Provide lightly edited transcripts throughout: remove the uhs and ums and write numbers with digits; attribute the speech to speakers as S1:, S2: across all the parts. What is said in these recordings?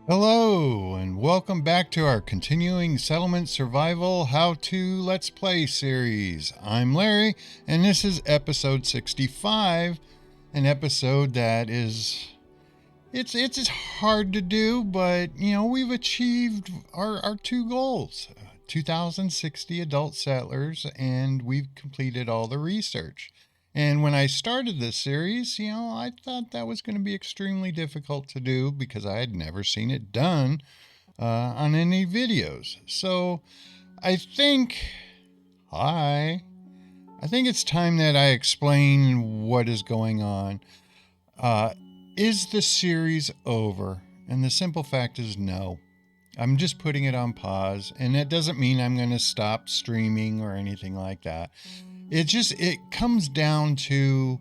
S1: Hello, and welcome back to our continuing settlement survival how-to Let's Play series. I'm Larry, and this is episode 65, an episode that it's hard to do, but we've achieved our two goals. 2060 adult settlers, and we've completed all the research. And when I started this series, I thought that was going to be extremely difficult to do because I had never seen it done on any videos. So I think, hi, I think it's time that I explain what is going on. Uh, is the series over? And the simple fact is no. I'm just putting it on pause, and that doesn't mean I'm going to stop streaming or anything like that. It comes down to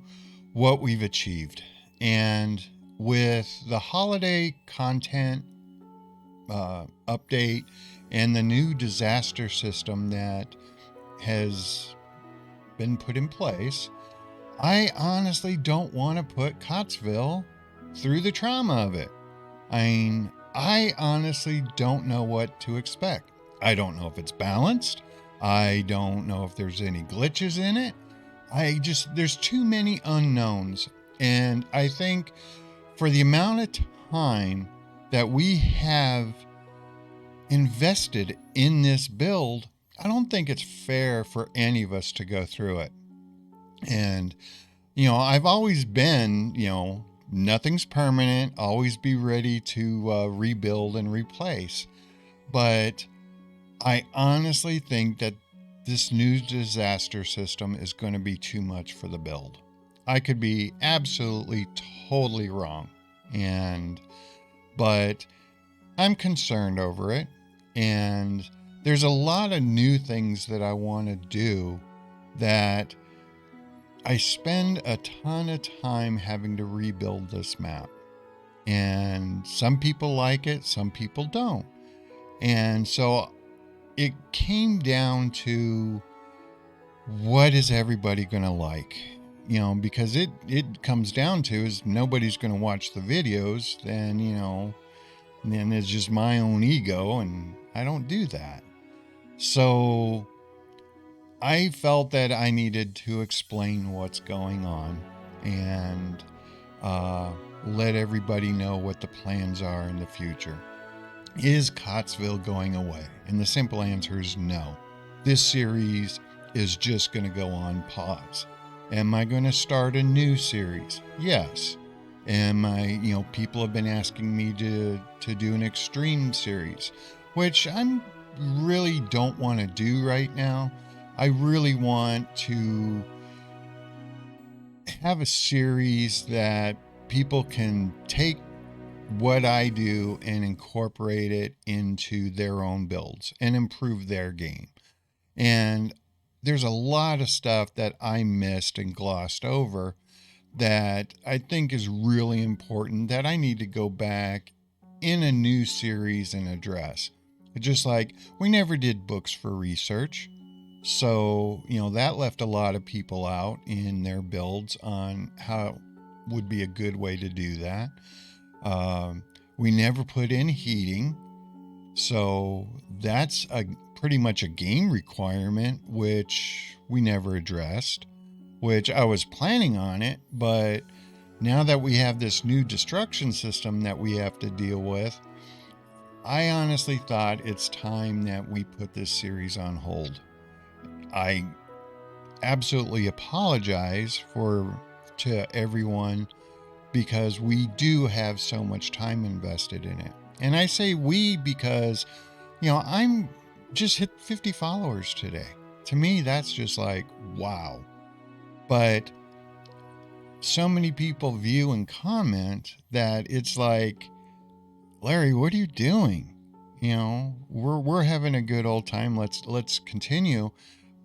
S1: what we've achieved. And with the holiday content update and the new disaster system that has been put in place, I honestly don't want to put Cottsville through the trauma of it. I honestly don't know what to expect. I don't know if it's balanced. I don't know if there's any glitches in it. There's too many unknowns. And I think for the amount of time that we have invested in this build, I don't think it's fair for any of us to go through it. And, I've always been, nothing's permanent, always be ready to rebuild and replace. But I honestly think that this new disaster system is going to be too much for the build. I could be absolutely, totally wrong. But I'm concerned over it. And there's a lot of new things that I want to do that I spend a ton of time having to rebuild this map. And some people like it, some people don't. And so it came down to what is everybody going to like? Because it comes down to is nobody's going to watch the videos, then it's just my own ego, and I don't do that. So I felt that I needed to explain what's going on and let everybody know what the plans are in the future. Is Cottsville going away? And the simple answer is no. This series is just going to go on pause. Am I going to start a new series? Yes. People have been asking me to do an extreme series, which I really don't want to do right now. I really want to have a series that people can take what I do and incorporate it into their own builds and improve their game. And there's a lot of stuff that I missed and glossed over that I think is really important that I need to go back in a new series and address. Just like we never did books for research. So, that left a lot of people out in their builds on how would be a good way to do that. We never put in heating. So that's pretty much a game requirement, which we never addressed, which I was planning on it. But now that we have this new destruction system that we have to deal with, I honestly thought it's time that we put this series on hold. I absolutely apologize to everyone because we do have so much time invested in it. And I say we because, I'm just hit 50 followers today. To me, that's just like, wow. But so many people view and comment that it's like, Larry, what are you doing? We're having a good old time. Let's continue.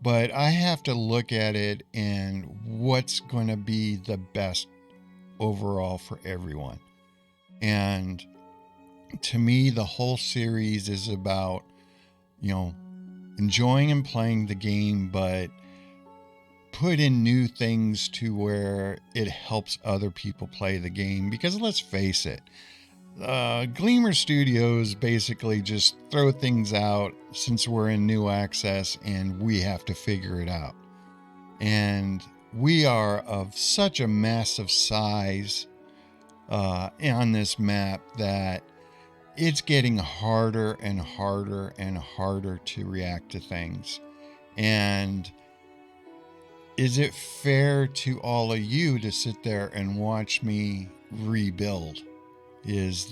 S1: But I have to look at it and what's going to be the best overall for everyone. And to me, the whole series is about, enjoying and playing the game, but put in new things to where it helps other people play the game. Because let's face it, Gleamer Studios basically just throw things out since we're in new access and we have to figure it out. And we are of such a massive size on this map that it's getting harder and harder and harder to react to things. And is it fair to all of you to sit there and watch me rebuild?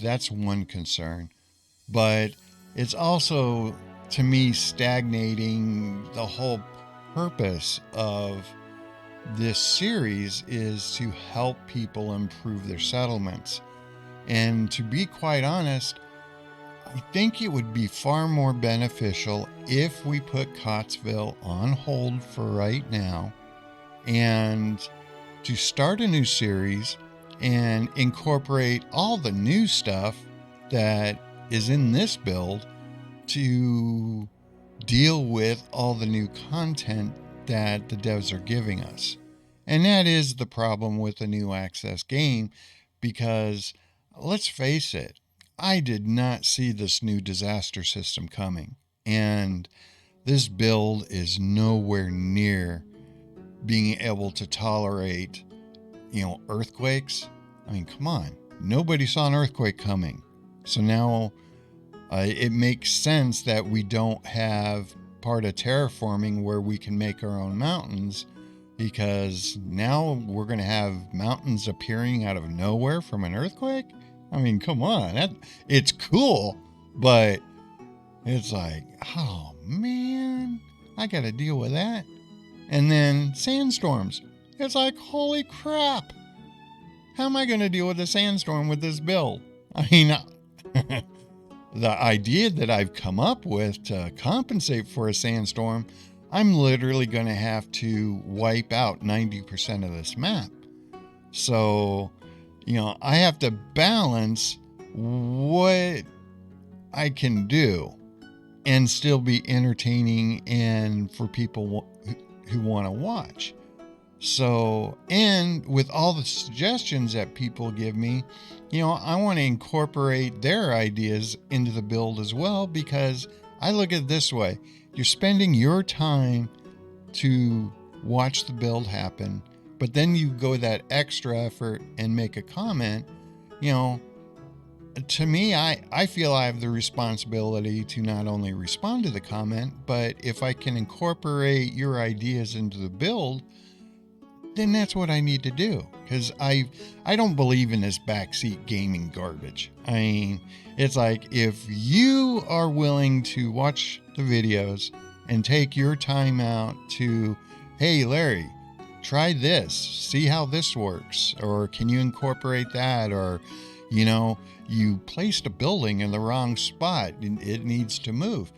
S1: That's one concern. But it's also, to me, stagnating. The whole purpose of this series is to help people improve their settlements. And to be quite honest, I think it would be far more beneficial if we put Cottsville on hold for right now and to start a new series and incorporate all the new stuff that is in this build to deal with all the new content that the devs are giving us. And that is the problem with a new access game, because let's face it, I did not see this new disaster system coming. And this build is nowhere near being able to tolerate, earthquakes. I mean, come on. Nobody saw an earthquake coming. So now it makes sense that we don't have part of terraforming where we can make our own mountains, because now we're going to have mountains appearing out of nowhere from an earthquake. I mean, come on. It's cool, but it's like, oh man, I got to deal with that. And then sandstorms. It's like, holy crap. How am I going to deal with a sandstorm with this build? I mean, the idea that I've come up with to compensate for a sandstorm, I'm literally going to have to wipe out 90% of this map. So, I have to balance what I can do and still be entertaining and for people who want to watch. So, and with all the suggestions that people give me, I want to incorporate their ideas into the build as well, because I look at it this way. You're spending your time to watch the build happen, but then you go that extra effort and make a comment. To me, I feel I have the responsibility to not only respond to the comment, but if I can incorporate your ideas into the build, then that's what I need to do. Because I don't believe in this backseat gaming garbage. I mean, it's like, if you are willing to watch the videos and take your time out to, hey, Larry, try this, see how this works, or can you incorporate that, or, you placed a building in the wrong spot and it needs to move.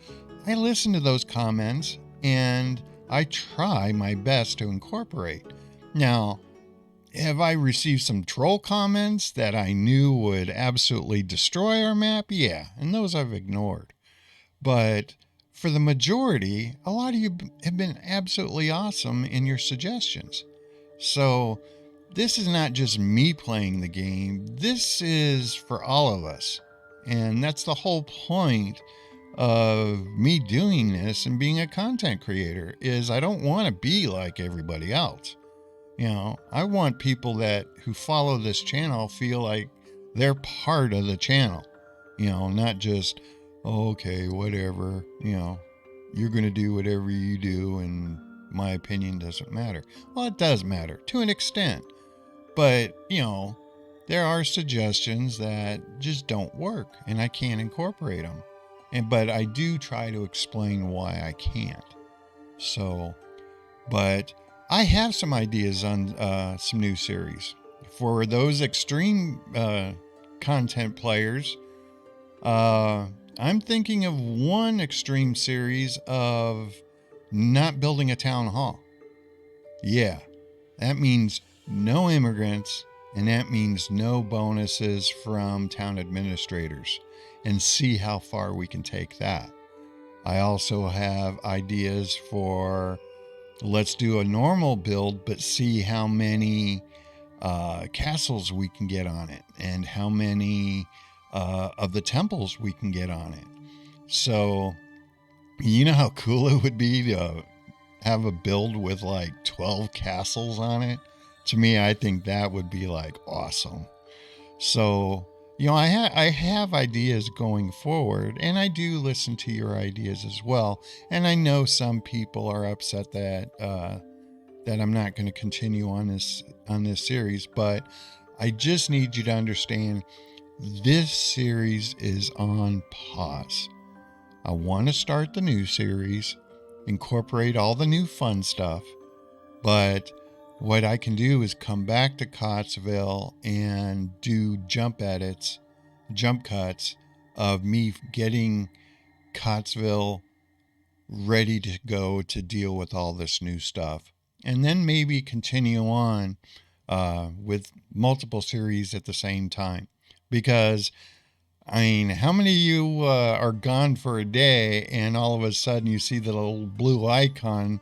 S1: I listen to those comments and I try my best to incorporate. Now, have I received some troll comments that I knew would absolutely destroy our map? Yeah, and those I've ignored. But for the majority, a lot of you have been absolutely awesome in your suggestions. So this is not just me playing the game. This is for all of us. And that's the whole point of me doing this and being a content creator, is I don't want to be like everybody else. I want people who follow this channel feel like they're part of the channel, not just, oh, okay, whatever, you're going to do whatever you do and my opinion doesn't matter. Well, it does matter to an extent, but, there are suggestions that just don't work and I can't incorporate them. But I do try to explain why I can't. So, but I have some ideas on some new series. For those extreme content players, I'm thinking of one extreme series of not building a town hall. Yeah, that means no immigrants, and that means no bonuses from town administrators, and see how far we can take that. I also have ideas for, let's do a normal build, but see how many castles we can get on it, and how many of the temples we can get on it. So, you know how cool it would be to have a build with like 12 castles on it? To me, I think that would be like awesome. So, I have ideas going forward, and I do listen to your ideas as well. And I know some people are upset that I'm not going to continue on this series, but I just need you to understand this series is on pause. I want to start the new series, incorporate all the new fun stuff, but what I can do is come back to Cottsville and do jump cuts of me getting Cottsville ready to go to deal with all this new stuff. And then maybe continue on with multiple series at the same time. Because, I mean, how many of you are gone for a day and all of a sudden you see the little blue icon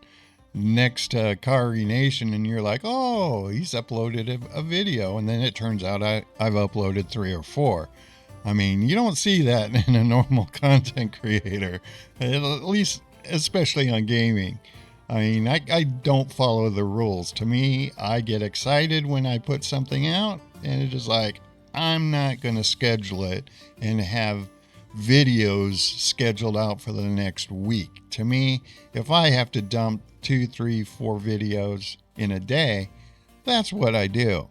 S1: next to Kari Nation and you're like, oh, he's uploaded a video. And then it turns out I've uploaded 3 or 4. I mean, you don't see that in a normal content creator, at least, especially on gaming. I mean, I don't follow the rules. To me, I get excited when I put something out, and it's just like, I'm not going to schedule it and have videos scheduled out for the next week. To me, if I have to dump 2, 3, 4 videos in a day, that's what I do.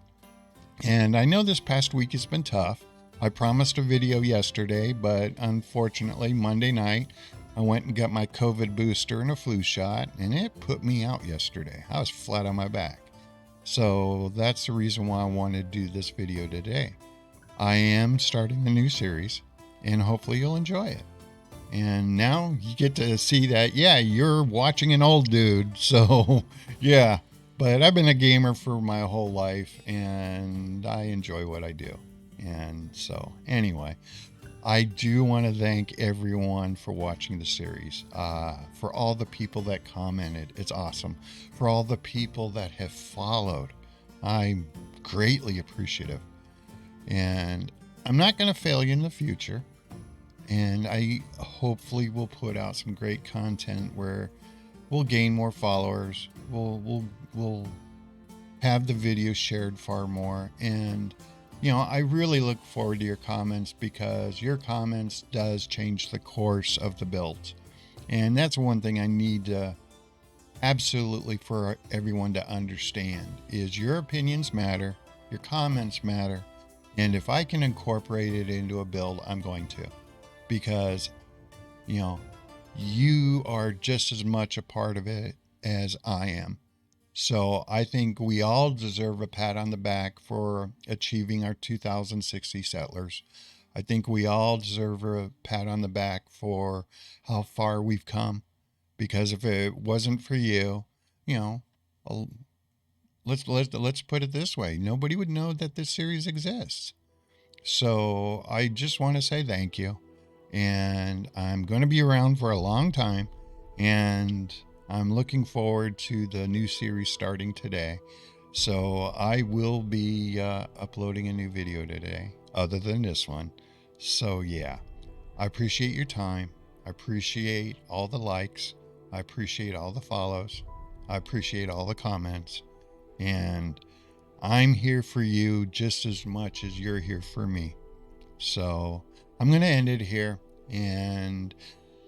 S1: And I know this past week has been tough. I promised a video yesterday, but unfortunately, Monday night, I went and got my COVID booster and a flu shot, and it put me out yesterday. I was flat on my back. So that's the reason why I wanted to do this video today. I am starting a new series, and hopefully you'll enjoy it. And now you get to see that, yeah, you're watching an old dude. So, yeah. But I've been a gamer for my whole life, and I enjoy what I do. And so, anyway, I do want to thank everyone for watching the series. For all the people that commented, it's awesome. For all the people that have followed, I'm greatly appreciative. And I'm not going to fail you in the future. And I hopefully will put out some great content where we'll gain more followers. We'll have the videos shared far more. And I really look forward to your comments, because your comments does change the course of the builds. And that's one thing I need to absolutely for everyone to understand is your opinions matter, your comments matter. And if I can incorporate it into a build, I'm going to, because, you are just as much a part of it as I am. So I think we all deserve a pat on the back for achieving our 2060 settlers. I think we all deserve a pat on the back for how far we've come. Because if it wasn't for you, let's put it this way: nobody would know that this series exists. So I just want to say thank you, and I'm going to be around for a long time, and I'm looking forward to the new series starting today. So I will be uploading a new video today, other than this one. So yeah, I appreciate your time. I appreciate all the likes. I appreciate all the follows. I appreciate all the comments. And I'm here for you just as much as you're here for me. So I'm going to end it here. And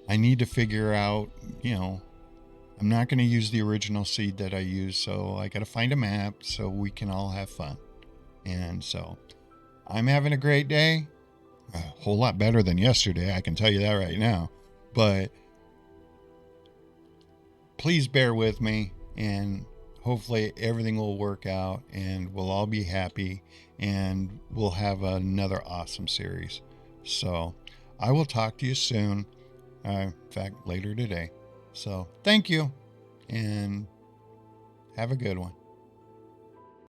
S1: I need to figure out, I'm not going to use the original seed that I used, so I got to find a map so we can all have fun. And so I'm having a great day. A whole lot better than yesterday, I can tell you that right now. But please bear with me, and hopefully everything will work out and we'll all be happy and we'll have another awesome series. So I will talk to you soon. In fact, later today. So thank you, and have a good one.